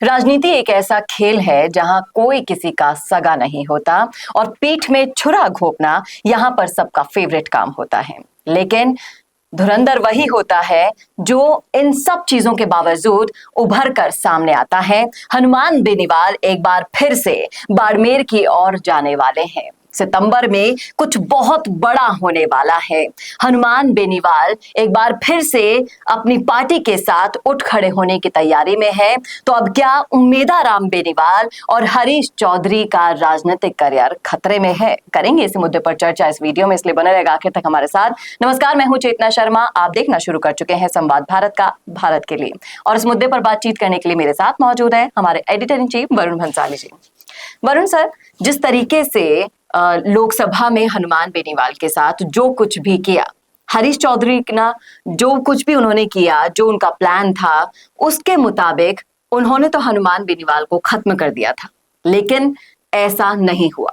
राजनीति एक ऐसा खेल है जहां कोई किसी का सगा नहीं होता और पीठ में छुरा घोंपना यहां पर सबका फेवरेट काम होता है। लेकिन धुरंधर वही होता है जो इन सब चीजों के बावजूद उभर कर सामने आता है। हनुमान बेनीवाल एक बार फिर से बाड़मेर की ओर जाने वाले हैं। सितंबर में कुछ बहुत बड़ा होने वाला है। हनुमान बेनीवाल एक बार फिर से अपनी पार्टी के साथ उठ खड़े होने की तैयारी में है। तो अब क्या उम्मेदाराम बेनीवाल और हरीश चौधरी का राजनीतिक करियर खतरे में है? करेंगे इस मुद्दे पर चर्चा इस वीडियो में, इसलिए बने रहेगा आखिर तक हमारे साथ। नमस्कार, मैं हूं चेतना शर्मा। आप देखना शुरू कर चुके हैं संवाद भारत का, भारत के लिए। और इस मुद्दे पर बातचीत करने के लिए मेरे साथ मौजूद है हमारे editor in chief Varun Bhansali ji. Varun sir, जिस तरीके से लोकसभा में हनुमान बेनीवाल के साथ जो कुछ भी किया, हरीश चौधरी ना जो कुछ भी उन्होंने किया, जो उनका प्लान था, उसके मुताबिक उन्होंने तो हनुमान बेनीवाल को खत्म कर दिया था। लेकिन ऐसा नहीं हुआ।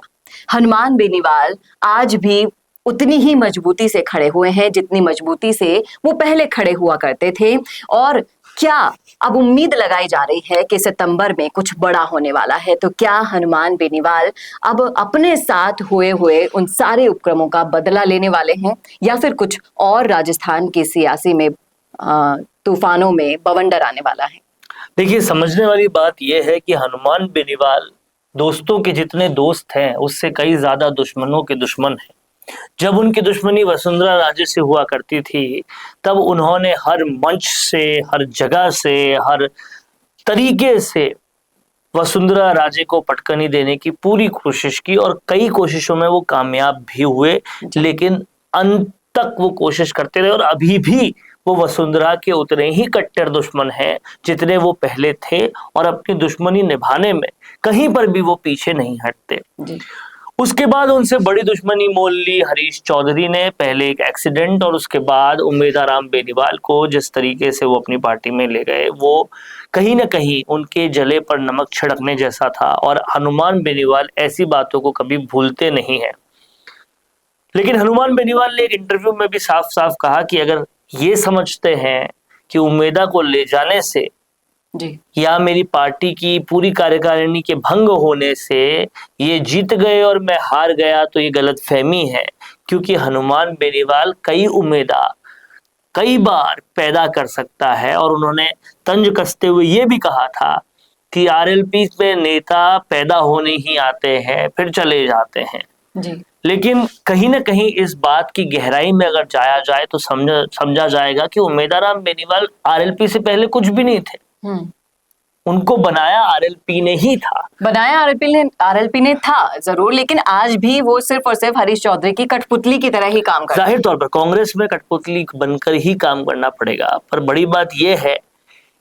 हनुमान बेनीवाल आज भी उतनी ही मजबूती से खड़े हुए हैं जितनी मजबूती से वो पहले खड़े हुआ करते थे। और क्या अब उम्मीद लगाई जा रही है कि सितंबर में कुछ बड़ा होने वाला है, तो क्या हनुमान बेनीवाल अब अपने साथ हुए हुए उन सारे उपक्रमों का बदला लेने वाले हैं, या फिर कुछ और राजस्थान की सियासी में तूफानों में बवंडर आने वाला है? देखिए, समझने वाली बात यह है कि हनुमान बेनीवाल दोस्तों के जितने दोस्त हैं उससे कई ज्यादा दुश्मनों के दुश्मन हैं। जब उनकी दुश्मनी वसुंधरा राजे से हुआ करती थी, तब उन्होंने हर मंच से, हर जगह से, हर तरीके से वसुंधरा राजे को पटकनी देने की पूरी कोशिश की और कई कोशिशों में वो कामयाब भी हुए। लेकिन अंत तक वो कोशिश करते रहे और अभी भी वो वसुंधरा के उतने ही कट्टर दुश्मन हैं जितने वो पहले थे और अपनी दुश्मनी निभाने में कहीं पर भी वो पीछे नहीं हटते। उसके बाद उनसे बड़ी दुश्मनी मोल ली हरीश चौधरी ने, पहले एक एक्सीडेंट और उसके बाद उम्मेदाराम बेनीवाल को जिस तरीके से वो अपनी पार्टी में ले गए, वो कहीं ना कहीं उनके जले पर नमक छिड़कने जैसा था। और हनुमान बेनीवाल ऐसी बातों को कभी भूलते नहीं हैं। लेकिन हनुमान बेनीवाल ने एक इंटरव्यू में भी साफ साफ कहा कि अगर ये समझते हैं कि उम्मेदा को ले जाने से या मेरी पार्टी की पूरी कार्यकारिणी के भंग होने से ये जीत गए और मैं हार गया, तो ये गलतफहमी है। क्योंकि हनुमान बेनीवाल कई उम्मीदा कई बार पैदा कर सकता है। और उन्होंने तंज कसते हुए ये भी कहा था कि आरएलपी में नेता पैदा होने ही आते हैं, फिर चले जाते हैं जी। लेकिन कहीं ना कहीं इस बात की गहराई में अगर जाया जाए तो समझा जाएगा कि उम्मेदाराम बेनीवाल आरएलपी से पहले कुछ भी नहीं थे। उनको बनाया आरएलपी ने ही था। बनाया आरएलपी ने था जरूर, लेकिन आज भी वो सिर्फ और सिर्फ हरीश चौधरी की कठपुतली की तरह ही काम करता है। जाहिर तौर पर कांग्रेस में कठपुतली बनकर ही काम करना पड़ेगा। पर बड़ी बात यह है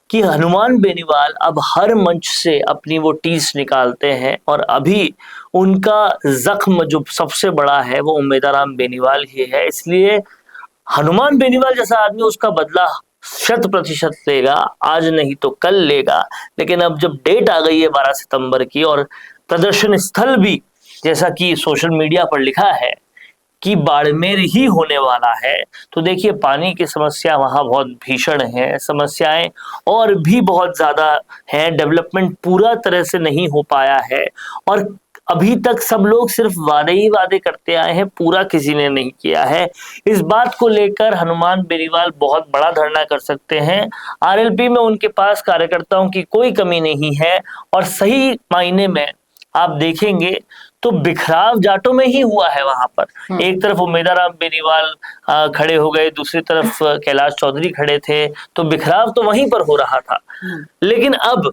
कि हनुमान बेनीवाल अब हर मंच से अपनी वो टीस निकालते हैं और अभी उनका जख्म जो सबसे बड़ा है वो उम्मेदाराम बेनीवाल ही है। इसलिए हनुमान बेनीवाल जैसा आदमी उसका बदला 100% लेगा, आज नहीं तो कल लेगा। लेकिन अब जब डेट आ गई है 12 सितंबर की और प्रदर्शन स्थल भी जैसा कि सोशल मीडिया पर लिखा है कि बाड़मेर ही होने वाला है, तो देखिए पानी की समस्या वहां बहुत भीषण है, समस्याएं और भी बहुत ज्यादा हैं, डेवलपमेंट पूरा तरह से नहीं हो पाया है और अभी तक सब लोग सिर्फ वादे ही वादे करते आए हैं, पूरा किसी ने नहीं किया है। इस बात को लेकर हनुमान बेनीवाल बहुत बड़ा धरना कर सकते हैं। आरएलपी में उनके पास कार्यकर्ताओं की कोई कमी नहीं है और सही मायने में आप देखेंगे तो बिखराव जाटों में ही हुआ है। वहां पर एक तरफ उम्मेदाराम बेनीवाल खड़े हो गए, दूसरी तरफ कैलाश चौधरी खड़े थे, तो बिखराव तो वहीं पर हो रहा था। लेकिन अब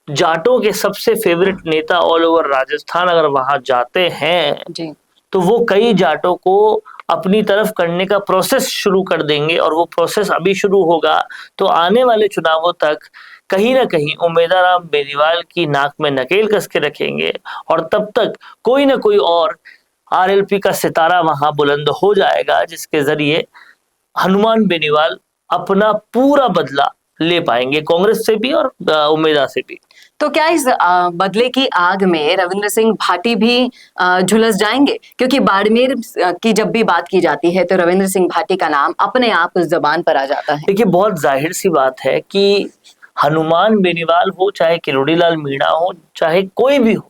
जाटों के सबसे फेवरेट नेता ऑल ओवर राजस्थान अगर वहां जाते हैं जी, तो वो कई जाटों को अपनी तरफ करने का प्रोसेस शुरू कर देंगे और वो प्रोसेस अभी शुरू होगा तो आने वाले चुनावों तक कहीं ना कहीं उम्मेदाराम बेनीवाल की नाक में नकेल कस के रखेंगे और तब तक कोई ना कोई और आरएलपी का सितारा वहां बुलंद हो जाएगा जिसके जरिए हनुमान बेनीवाल अपना पूरा बदला ले पाएंगे, कांग्रेस से भी और उम्मीदा से भी। तो क्या इस बदले की आग में रविंद्र सिंह भाटी भी झुलस जाएंगे? क्योंकि बाड़मेर की जब भी बात की जाती है तो रविंद्र सिंह भाटी का नाम अपने आप उस जबान पर आ जाता है। देखिए, बहुत जाहिर सी बात है कि हनुमान बेनीवाल हो, चाहे किरोड़ीलाल मीणा हो, चाहे कोई भी हो,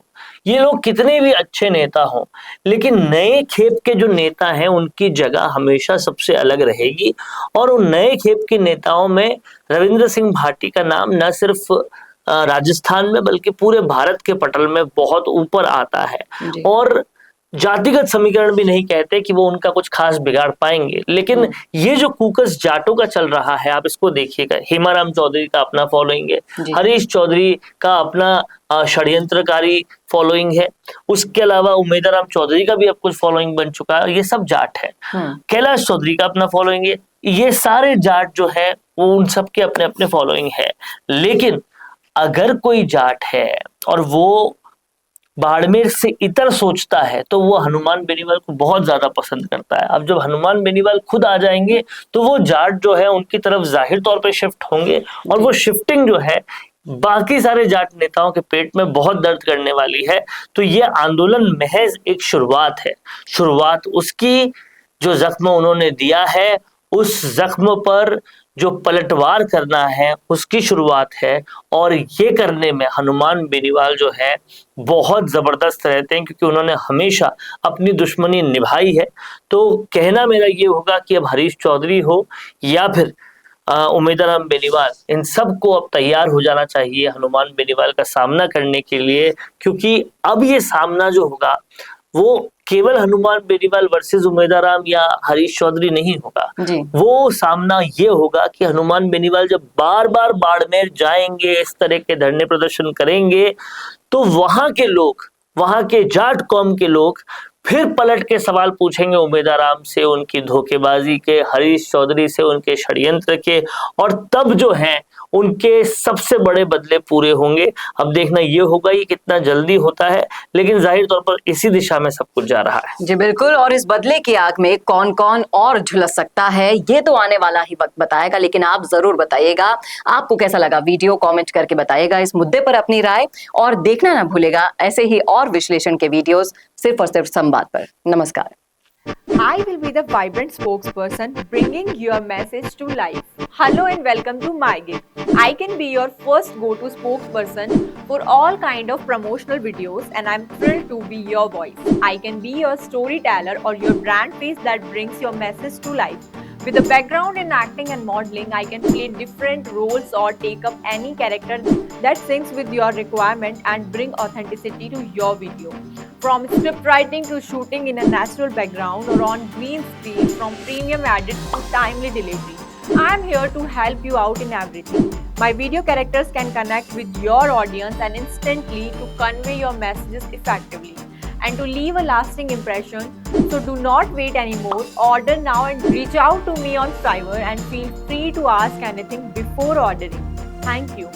ये लोग कितने भी अच्छे नेता हों, लेकिन नए खेप के जो नेता हैं उनकी जगह हमेशा सबसे अलग रहेगी। और उन नए खेप के नेताओं में रविंद्र सिंह भाटी का नाम न सिर्फ राजस्थान में बल्कि पूरे भारत के पटल में बहुत ऊपर आता है। जी। और जातिगत समीकरण भी नहीं कहते कि वो उनका कुछ खास बिगाड़ पाएंगे, लेकिन ये जो कूकस जाटों का चल रहा है, आप इसको देखिएगा। हेमाराम चौधरी का अपना फॉलोइंग है, जी। हरीश चौधरी का अपना षड्यंत्रकारी फॉलोइंग है, उसके अलावा उमेदाराम चौधरी का भी अब कुछ फॉलोइंग बन चुका है, ये सब जाट है। कैलाश चौधरी का अपना फॉलोइंग है, ये सारे जाट जो है वो उन सबके अपने अपने फॉलोइंग है। लेकिन अगर कोई जाट है और वो बाड़मेर से इतर सोचता है तो वो हनुमान बेनीवाल को बहुत ज्यादा पसंद करता है। अब जब हनुमान बेनीवाल खुद आ जाएंगे तो वो जाट जो है उनकी तरफ जाहिर तौर पे शिफ्ट होंगे, और वो शिफ्टिंग जो है बाकी सारे जाट नेताओं के पेट में बहुत दर्द करने वाली है। तो ये आंदोलन महज एक शुरुआत है, शुरुआत उसकी जो जख्म उन्होंने दिया है उस जख्म पर जो पलटवार करना है उसकी शुरुआत है। और ये करने में हनुमान बेनीवाल जो है बहुत जबरदस्त रहते हैं, क्योंकि उन्होंने हमेशा अपनी दुश्मनी निभाई है। तो कहना मेरा ये होगा कि अब हरीश चौधरी हो या फिर उमेदाराम बेनीवाल, इन सबको अब तैयार हो जाना चाहिए हनुमान बेनीवाल का सामना करने के लिए, क्योंकि अब ये सामना जो होगा वो केवल हनुमान बेनीवाल वर्सेस उमेदाराम या हरीश चौधरी नहीं होगा। वो सामना ये होगा कि हनुमान बेनीवाल जब बार बार बाड़मेर जाएंगे, इस तरह के धरने प्रदर्शन करेंगे, तो वहां के लोग, वहां के जाट कौम के लोग फिर पलट के सवाल पूछेंगे उमेदाराम से, उनकी धोखेबाजी के, हरीश चौधरी से उनके षड्यंत्र के, और तब जो है उनके सबसे बड़े बदले पूरे होंगे। अब देखना ये होगा ये कितना जल्दी होता है, लेकिन जाहिर तौर पर इसी दिशा में सब कुछ जा रहा है। जी बिल्कुल, और इस बदले की आग में कौन कौन और झुलस सकता है ये तो आने वाला ही वक्त बताएगा। लेकिन आप जरूर बताइएगा आपको कैसा लगा वीडियो, कमेंट करके बताइएगा इस मुद्दे पर अपनी राय, और देखना ना भूलेगा ऐसे ही और विश्लेषण के वीडियोस सिर्फ और सिर्फ संवाद पर। नमस्कार। I will be the vibrant spokesperson bringing your message to life. Hello and welcome to MyGig. I can be your first go-to spokesperson for all kind of promotional videos, and I'm thrilled to be your voice. I can be your storyteller or your brand face that brings your message to life. With a background in acting and modeling, I can play different roles or take up any character that syncs with your requirement and bring authenticity to your video. From script writing to shooting in a natural background or on green screen, from premium edit to timely delivery, I am here to help you out in everything. My video characters can connect with your audience and instantly to convey your messages effectively and to leave a lasting impression. So do not wait anymore. Order now and reach out to me on Fiverr and feel free to ask anything before ordering. Thank you.